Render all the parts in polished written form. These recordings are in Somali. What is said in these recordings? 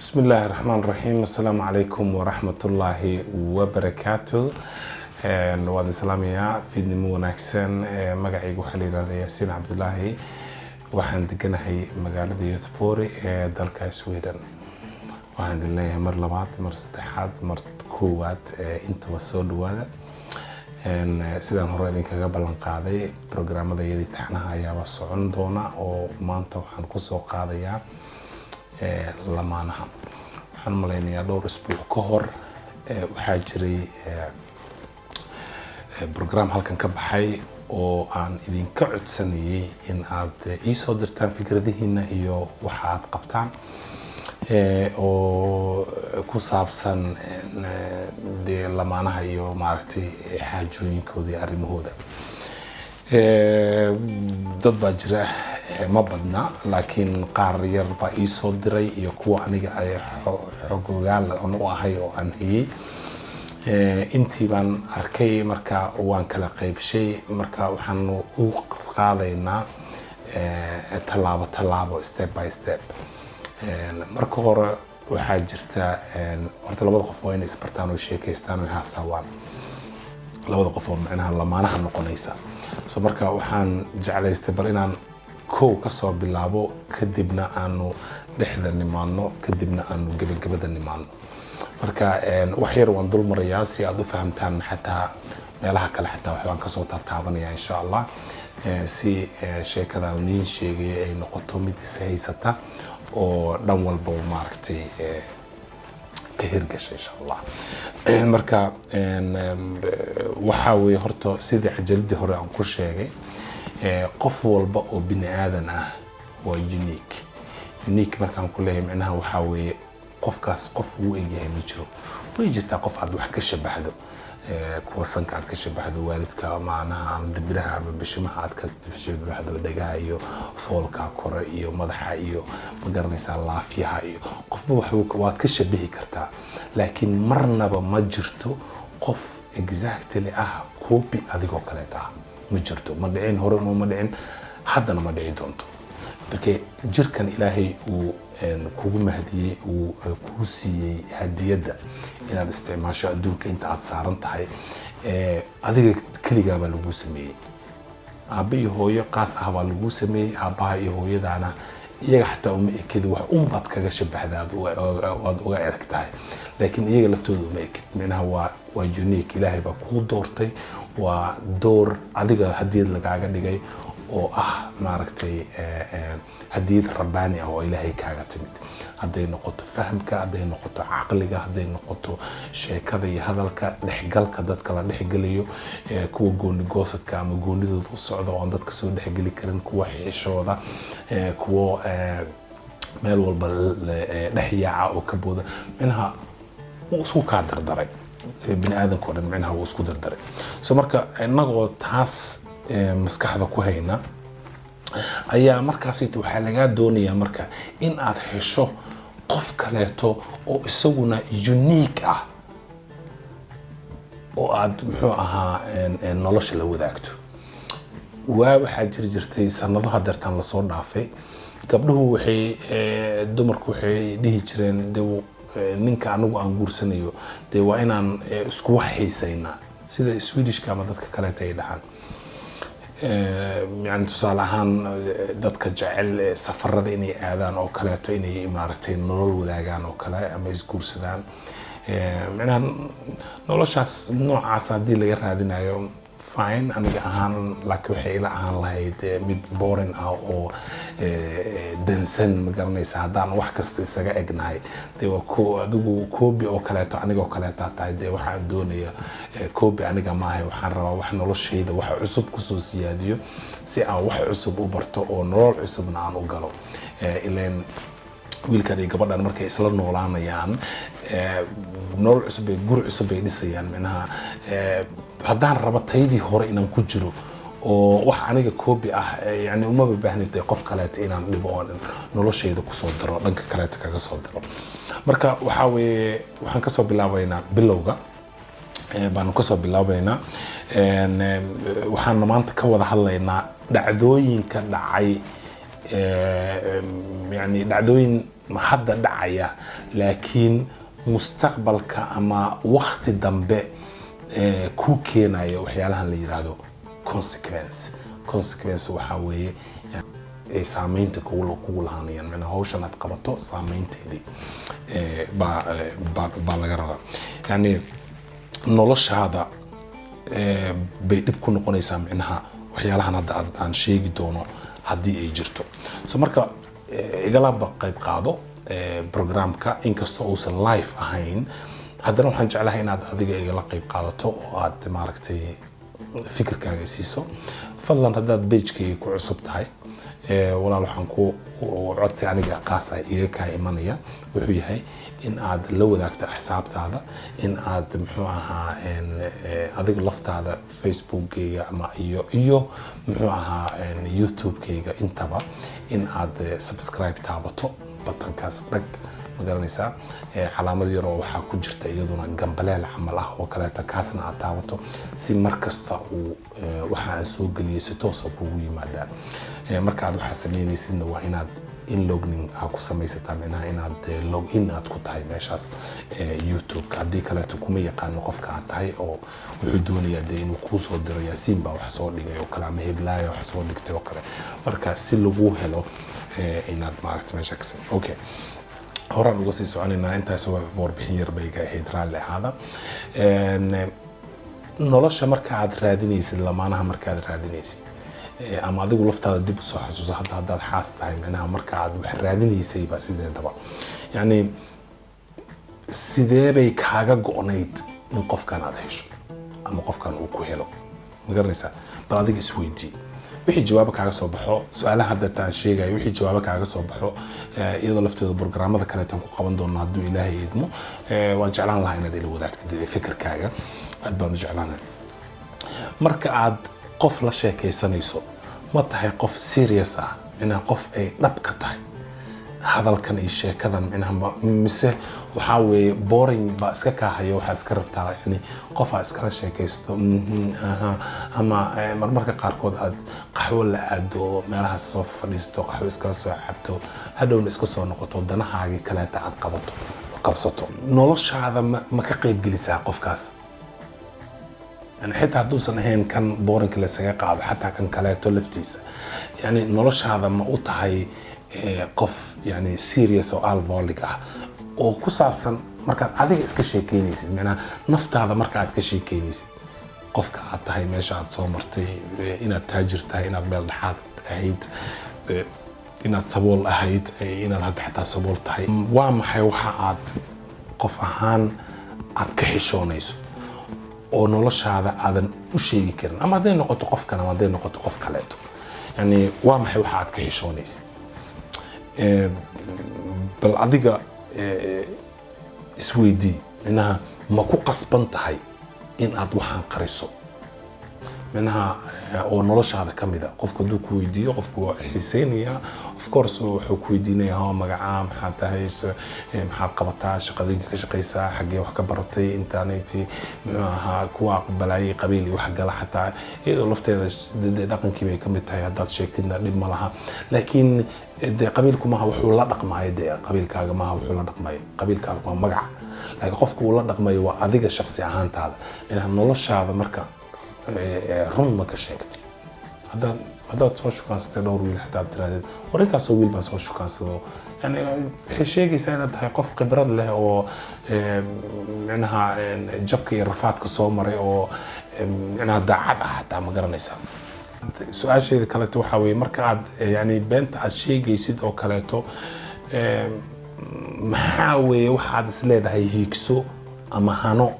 بسم الله الرحمن الرحيم. السلام عليكم ورحمة الله وبركاته. وادي سلامية في نمو وناكسن مقعي وحلي رضي ياسين عبد الله وحن دقناهي مقالة يوتبوري دالكا سويدن. وحن دلناها مر لبعض مر استحاد مر كوات انت وصول وادا سيدان هوريدين كقبل انقاضي برنامج دا يدي تحناها يا وصعون دونا ومانتا وحن كسو قاضيا lamaanaha waxaan maleynayaa dhowr isbuuc ka hor waxaa jiray program halkan ka baxay oo aan idinka codsanayay in aad ii soo dirtaan fikradihiina iyo waxa aad qabtaan oo ku saabsan lamaanaha iyo maaragtay xaajooyinkooda iyo arrimahooda dad baa jira ma badna laakiin qaar yar baa ii soo diray iyo kuwa aniga ay xogogaal u ahay oo aan hayay intii baan arkay marka waan kala qaybshay marka waxaan u qaadaynaa tallaabo step by step marka hore waxaa jirta horta labada qof waa inay isbartaan oo sheekaystaan oo haasawaan labada qof oo macnaha lamaanaha noqonaysa so marka waxaan jeclaystay bal inaan kow ka soo bilaabo kadibna aanu dhexda nimaano kadibna aanu gabagabada nimaano marka wax yar waan dul marayaa si aad u fahamtaan xataa meelaha kale xataa waxaan ka soo taabanayaa insha Allah si sheekada aan sheegay ay noqoto mid is haysata oo dhan walba maaragtay ka hirgashay insha Allah marka waxa weey horto sidii cajaladii hore aan ku sheegay qof walba oo bini aadan ah waa unique markaan ku leeyahay macnaha waxa weey qofkaas qof uu eegyahay ma jiro way jirtaa qof aad wax ka shabaxdo kuwa sanka aad ka shabaxdo waalidka macnaha ama dibiraha ama bishimaha aad ka shabaxdo dhagaha iyo foolka kore iyo madaxa iyo ma garanaysaa laafiyaha iyo qofba waad ka shabihi kartaa laakiin marnaba ma jirto qof exactly ah copy adigoo kale taa ma jirto ma dhicin hore ma dhicin haddana ma dhici doonto markay jirkan ilaahay uu kugu mahdiyay uu ku siiyay hadiyada inaad isticmaasho adduunka inta aad saaran tahay adiga kaliya baa lagu sameeyay aabba iyo hooyo qaas ah baa lagu sameeyay aabbaha iyo hooyadaana iyaga xataa uma ekid wax baad kaga shabaxdaa aad uga eragtahay laakiin iyaga laftooda uma ekid macnaha waa unique ilaahay baa ku doortay waa door adiga hadiyad lagaaga dhigay oo ah maaragtay hadiyad rabbaani ah oo ilaahay kaaga timid haday noqoto fahamka haday noqoto aqliga haday noqoto sheekada iyo hadalka dhexgalka dadka la dhexgalayo kuwa gooni goosadka ama goonidooda u socdo oo dadka soo dhexgali karin kuwa xishooda kuwa meel walba dhexyaaca oo ka booda minaha isku ka dardaray bini aadanku dhan macnaha uu isku dardaray so marka inagoo taas maskaxda ku hayna ayaa markaas waxa laga doonayaa marka in aad hesho qof kaleeto oo isaguna unique ah oo aad muxuu ahaa nolosha la wadaagto waxa jirtay sanadaha dartan la soo dhaafay gabdhuhu waxay dumarku waxay dhihi jireen ninka anagu aan guursanayo waa inaan isku wax xiisaynaa sida Swedishka ama dadka kale ay dhaxan يعني تصالحان dadka jecel safarada inay aadaan oo kale to inay imaartay nolol wadaagaan oo kale ama isguursadaan macnaha noloshaas noocaas hadii laga raadinayo fine aniga ahaan laakiin waxay ila ahaan lahayd mid boring ah oo dansan ma garanaysa hadaan wax kasta isaga egnahay waa adigu koobi oo kale to aniga oo kale tahay waxaan doonayaa koobi aniga maahay waxaan rabaa wax noloshayda wax cusub ku soo siyaadiyo si aan wax cusub u barto oo nolol cusubna aan u galo ileen wiilkan iyo gabadhan markay isla noolaanayaan nolol cusub ay gur cusub ay dhisayaan macnaha haddaan rabo taydii hore inaan ku jiro oo wax aniga koobi ah yani uma baahnay qof kale inaan dhibo oo noloshayda ku soo daro dhanka kale kaga soo daro marka waxa weeye waxaan ka soo bilaabaynaa bilowga baan ka soo bilaabaynaa waxaan maanta ka wada hadlaynaa dhacdooyinka dhacay يعني dhacdooyin hadda dhacaya laakiin mustaqbalka ama waqti dambe ku keenayo waxyaalahan la yiraahdo consequence waxa weeye ay saameynta kugu lahaanayaan macnaha hawshan aad qabato saameynteedii baa laga rabaa yani noloshaada bay dhib ku noqonaysaa macnaha waxyaalahan hadda aan sheegi doono haddii ay jirto so marka igala qayb qaado programka inkastoo uusan live ahayn haddana waxaan jeclahay inaad adiga igala qayb qaadato oo aad maaragtay fikirkaaga siiso fadlan haddaad page-kayga ku cusub tahay walaal waxaan ku codsi aniga qaas ah iga kaa imanaya wuxuu yahay in aad la wadaagto xisaabtaada in aad muxuu ahaa adiga laftaada Facebook-kayga ama iyo muxuu ahaa YouTube-kayga intaba in aad subscribe taabato batankaas dhag magaranaysaa calaamad yar oo waxaa ku jirta iyaduna gambaleel camal ah oo kaleeto kaasna aad taabato si markasta uu waxa aan soo geliyay si toos ah kugu yimaadaan marka aad waxa sameynaysidna waa inaad login ku samaysataa macnaha inaad login aad ku tahay meeshaas YouTube haddii kaleeto kuma yaqaano qofka aad tahay oo wuxuu doonayaa dee inuu kuu soo diro yaasiin baa wax soo dhigay oo kale ama heblaayo wax soo dhigtay oo kale marka si lagu helo inaad maaragtay meesha ka sameyso okay horaan uga sii soconaynaa intaas waa warbixin yar bay iga ahayd raalli ahaada nolosha marka aad raadinaysid lamaanaha marka aad raadinaysid ama adigu laftaada dib u soo xasuuso haddaad xaas tahay macnaha marka aad wax raadinaysay baa sideedaba yani sidee bay kaaga go'nayd in qofkan aad hesho ama qofkan uu ku helo ma garanaysaa bal adiga isweydii wixii jawaabo kaaga soo baxo su'aalaha hadda taan sheegay wixii jawaabo kaaga soo baxo iyadoo lafteeda barnaamijyada kale tan ku qaban doonaa hadduu Ilaahay idmo waan jeclaan lahaa inaad ila wadaagtid fikirkaaga aad baan u jeclaanahay marka aad qof la sheekaysanayso ma tahay qof serious ah inaa qof ay dhab ka tahay hadalkan iyo sheekadan macnaha mise waxa weeye boring ba iska ka hayo waxa iska rabtaa yani qof aa iska sheekaysto ama marmarka qaarkood aad qaxwo la aado meelaha soo fadhiisto qaxwo iska soo cabto hadhowna iska soo noqoto danahaaga kale aad qabsato noloshaada ma ka qayb gelisaa qofkaas يعني حتى هدوسن هين كان بورن كلا سجاق حتى كان كلاته لفتيسة يعني نلش هذا ما أطهي قف يعني سيريس أو ألفوليكا أو كسرسن مركز هذا إسكشي كينيسي معناه نفط هذا مركز إسكشي كينيسي قف كعطهي ماشي عاد صومرتي إن التاجر تاي إن المال حاد أهيد إن الصبول أهيد إن هذا حتى صبول تاي وام حيوحة عاد قف أهان عاد كحشونيسو oo noloshaada aadan u sheegi karin ama hadday noqoto qofkan ama hadday noqoto qof kaleeto yani waa maxay waxa aad ka heshoonaysid bal adiga isweydii inaha ma ku qasban tahay in aad waxaan qariso منها ونلاشة كميدا قف كدو كويديو قف كوا حسينيا of course وحكويدينيا ها مجعام حتى هيس محقق بتاعش قضية كشقيسة حاجة وحكي برتي إنترنتي ها كوا بلاي قبيلي وحاجة حتى إذا لفت هذا دقن كيمي كميت هاي هذا شيء كتير لما لها لكن قبيلكم ما هو حول رقم هاي قبيل كاجا ما هو حول رقم هاي قبيل كاجا مجع لكن قف كوا رقم هاي وأذيك الشخص عن هذا إنها نلاشة هذا مركب رون ما كشكت هذا تصوش كان ستدور ويل حتى تراد وريت أسوي بس تصوش كان سو يعني هالشيء يساعد هيقف قدرة له أو منها جبك رفعت كسومري أو منها دعاء حتى ما قرن يسام سؤال شيء كلته حوي مركعد يعني بنت هالشيء يسيد أو كلته محاوي واحد سلاد هيكسو أما هانو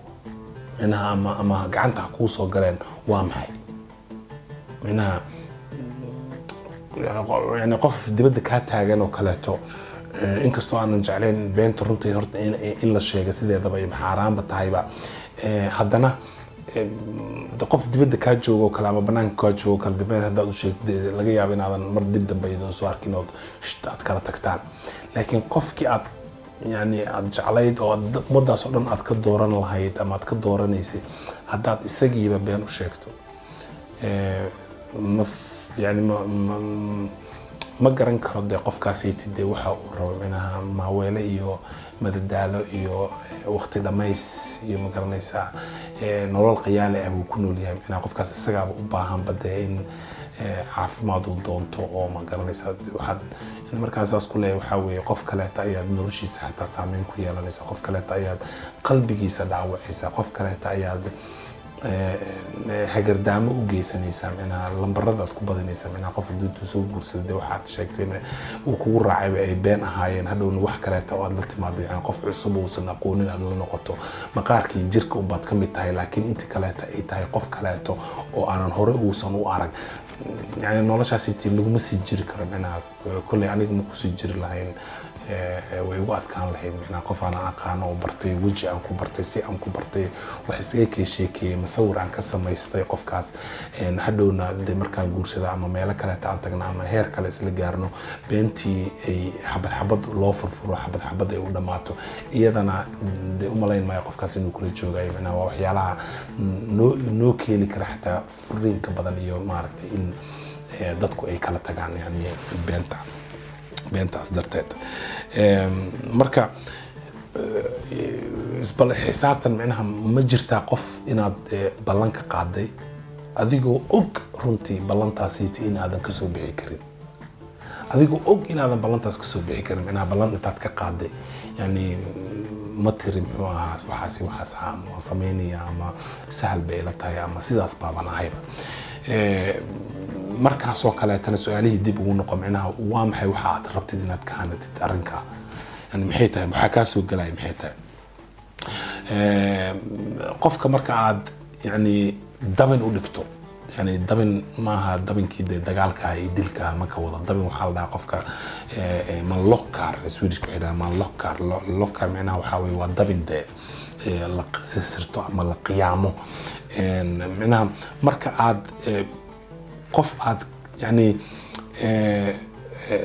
منها أما قعنت حكوس وقرن وامحي منها يعني قف دبدك هاتاجن وكلاته إن كستو أنا جعلين بين ترنتي هرت إلا الشيء سيد هذا بيم حرام بتعيبا حدنا قف دبدك هاتجو وكلام بنان كاتجو وكل دبنا هذا الشيء لقيا بين هذا مرة دبدن بيدون سوار كينود شتات كلا تكتان لكن قف كي يعني أجعليد أو مدة صورن أتكدورن الهيد أما أتكدورن يسي هذا السجي بين وشيكتو يعني ma garan karo dee qofkaasaytid dee waxa uu rabo micnaha maaweele iyo madadaalo iyo waqti dhamays iyo ma garanaysaa nolol qiyaale ah uu ku nool yahay micnaha qofkaas isagaaba u baahan badee in caafimaad uu doonto oo ma garanaysaa waxaad markaan saas ku leeyahay waxaa weeye qof kaleeta ayaad noloshiisa xataa saameyn ku yeelanaysaa qof kaleeta ayaad qalbigiisa dhaawacaysaa qof kaleeta ayaad hagardaamo u geysanaysaa micnaha lambarada aad ku badinaysaa micnaha qof hadduu soo guursaday waxaad sheegtayna uu kugu raacayba ay been ahaayeen hadhowna wax kaleeta oo aad la timaado yani qof cusub uusan aqoonin aad la noqoto maqaarkii jirka unbaad ka mid tahay laakiin inta kaleeta ay tahay qof kaleeto oo aanan hore uusan u arag يعني noloshaasi tii laguma sii jiri karo macnaha kulay aniga ma ku sii jiri lahayn way ugu adkaan lahayd macnaha qof aan aqaan oo bartay waji aan ku bartay si aan ku bartay wax isaga sheekay masawir aan ka samaystay qofkaas hadhowna de markaan guursada ama meel kale aan tagna ama heer kale isla gaarno beentii ay xabad loo furfuro xabad ay u dhamaato iyadana de u malayn maayo qofkaas inuu kula joogayo macnaha waxyaalaha noo keeni kara xataa furiinka badan iyo maaragtay in dadku ay kala tagaan yani beentaas darteed marka isbal xisaabtan macnaha ma jirtaa qof inaad ballan ka qaaday adigoo og runtii ballantaasi in aadan ka soo bixi karin adigoo og in aadan ballantaas ka soo bixi karin macnaha ballan intaad ka qaaday yani ma tirin muxuu ahaa waxaas ama sameynaya ama sahal bay la tahay ama sidaas baaban ahayba markaas oo kale tan su'aalihii dib ugu noqon macnaha waa maxay waxa aad rabtid inaad ka hanatid arrinka yani maxay tahay waxa ka soo galay maxay tahay qofka marka aad yani daban u dhigto يعني دبن ما دبن كده دجال كاي ديل كا ما كوضع دبن وحال ده قفك من لوكر سويدش كده من لوكر معناه وحاوي ودبن ده لقصرته عمل القيامه معناه مركا عاد قف عاد يعني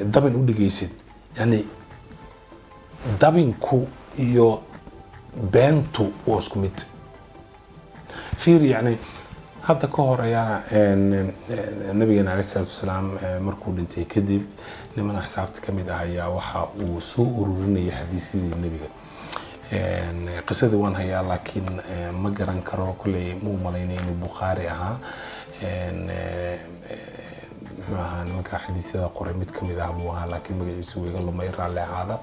دبن ودي جيسد يعني دبن كو يو بنتو واسكمت فير يعني هذا كهر يا النبي عليه الصلاة والسلام مركود انتي كذب لما حسبت كم ده هي وح وسوء روني حديثي النبي قصة وان هي لكن ما جرن كرو كل مو ملايين البخاري ها ما كان حديث هذا قريمت كم ده أبوها لكن ما يسوي قال له ما يرى على هذا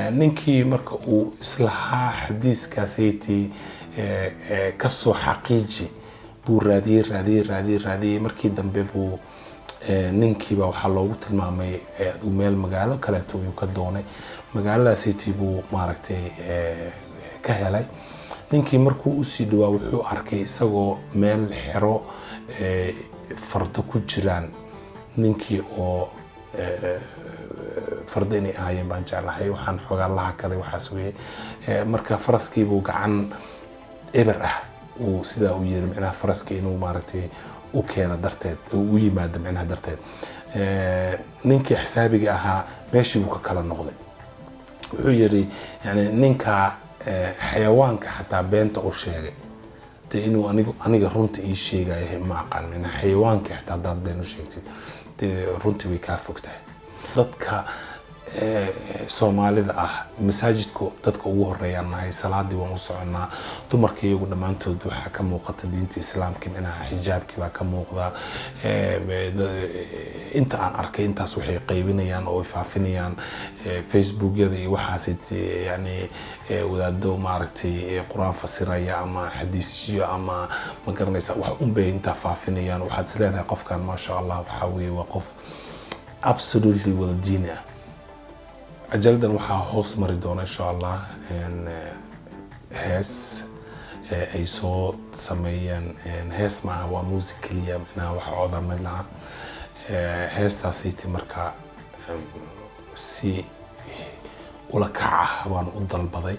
ننكي مركو إصلاح حديث كاسيتي كسو حقيقي buu raadiyay markii dambe buu ninkiiba waxa loogu tilmaamay uu meel magaalo kale uu ka doonay magaaladaasi buu maaragtay ka helay ninkii markuu u sii dhawaa wuxuu arkay isagoo meel xero fardo ku jiraan ninkii oo fardo inay ahaayeen baan jeclahay waxaan xogaa laha kale waxaas weeye marka faraskii buu gacan eber ah وسيدا وير معناها فرسك إنه مارتي وكان درتد ويماد معناها درتد نينك حسابي جاها ماشي وكلا نقضي ويري يعني نينك حيوانك حتى بنت أو شيء تإنه أنا جرنت إيش شيء جاي معقل من حيوانك حتى ضد بينه شيء رنت ويكافكته ضدك Soomaalida ah masaajidku dadka ugu horeeyaan nahay salaadii waan u soconaa dumarka iyagu dhamaantood waxa ka muuqata diinta islaamka inaha xijaabki waa ka muuqda inta aan arkay intaas waxay qaybinayaan oo faafinayaan Facebook-yada iyo waxaas yani wadaado maaragtay quraan fasiraya ama xadiisyo ama ma garanaysa wax un bay inta faafinayaan waxaad isleedahay qofkan ma sha Allah waxa weeye waa qof absolutely wada diin ah أجلدن وحى هوس مريضون إن شاء الله إن هس أي صوت سميا إن هس معه وموسيقية معنا وحى عذر ملعا هس تاسيتي مركا سي ولا كعه وان أضل بضي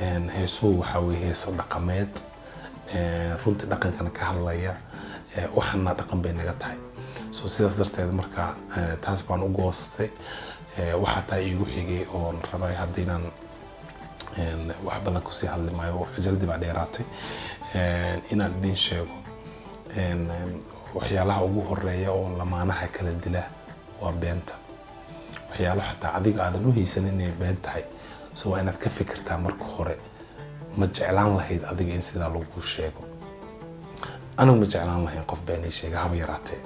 إن هسو وحوي هس رقمات رنت رقم كان كهلايا وحنا رقم بين نجتاي سو سيداس درتي مركا تاسبان وجوستي waxa taa iigu xigay oo rabay hadinaan wax badan ku sii hadli maayo jaldi baa dheeraatay inaan idin sheego waxyaalaha ugu horeeya oo lamaanaha kala dila waa beenta waxyaalo xataa adiga aadan u haysan inay been tahay soo waa inaad ka fikirtaa marka hore ma jeclaan lahayd adiga in sidaa lagu sheego anigu ma jeclaan lahayn qof been sheega haba yaraatee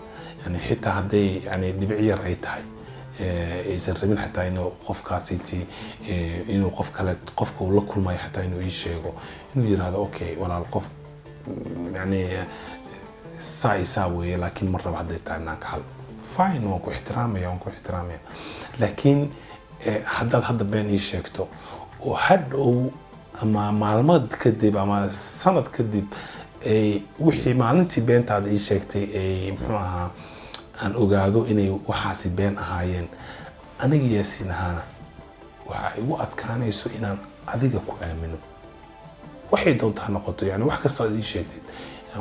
yani xitaa hadday yani dhibic yar ay tahay aysan rabin xataa inuu qofkaasiti inuu qof kale qofka uu la kulmayo xataa inuu ii sheego inuu yiraahdo okay walaal qof yani saa weeye laakiin mar raba hadday tahay inaan ka hadlo fine waan ku ixtiraamaya laakiin haddaad hadda been ii sheegto oo hadhow ama maalmood kadib ama sanad kadib wixii maalintii beentaada ii sheegtay muxuu ahaa aan ogaado inay waxaasi been ahaayeen aniga Yaasiin ahaana waxa igu adkaanayso inaan adiga ku aamino waxay doontaa noqoto yani wax kasta aad ii sheegtid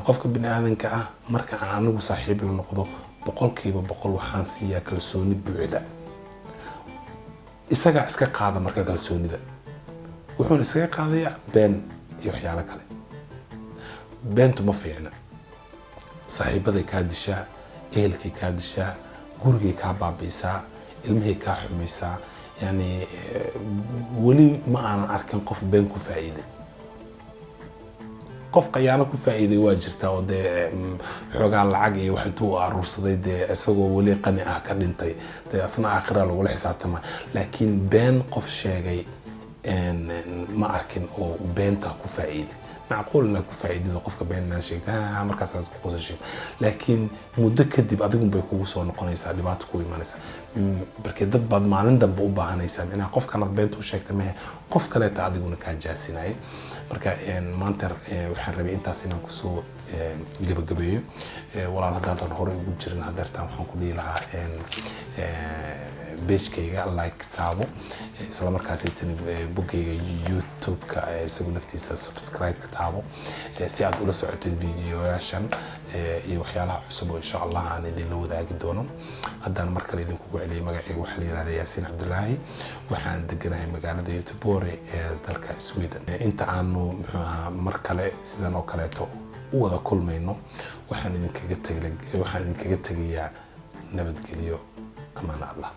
qofka bini aadanka ah marka aan anigu saaxiib la noqdo 100% waxaan siiyaa kalsooni buuxda isaga iska qaada marka kalsoonida wuxuu iska qaadayaa been iyo waxyaalo kale beentu ma fiicna saaxiibaday ka dishaa ehelkay ka dishaa gurigay ka baabiisaa ilmahay ka xumaysaa yani wali ma aan arkin qof been ku faa'iiday qof qayaano ku faa'iiday waa jirtaa oo xoogaa lacag iyo wax intuu aruursaday isagoo wali qani ah ka dhintay asna aakhira lagu la xisaabtama laakiin been qof sheegay ma arkin oo beenta ku faa'iiday معقول انك فايدة قفك بيننا شيء مركز تقول شيء لكن مدة كدب أديكم بيكون صون قنيسة دبات كوي مانسة بركض بعد ما عندنا بوبا هنيسة يعني قف كانت بنت وشيء تمام قف كلا تعديكم كجاسين هاي مركا يعني مانتر وحربي انت سينا كسو جبيه ولا هذا الهوري وجرنا هدرتها حنقولي لها بيجكيga like saabo isla markaas ay bogayga YouTube ka isagu laftiisa subscribe ka taabo si aad ula socotid videoyaashan iyo waxyaalaha cusub oo insha Allah aan idin la wadaagi doono haddana mar kale idin kugu celiyay magacayga waxa la yiraahdaa Yaasiin Cabdullaahi waxaan deganahay magaalada Göteborg ee dalka Sweden inta aanu mar kale sidan oo kaleeto u wada kulmayno waxaan idin kaga tagayaa nabadgelyo amaan Allah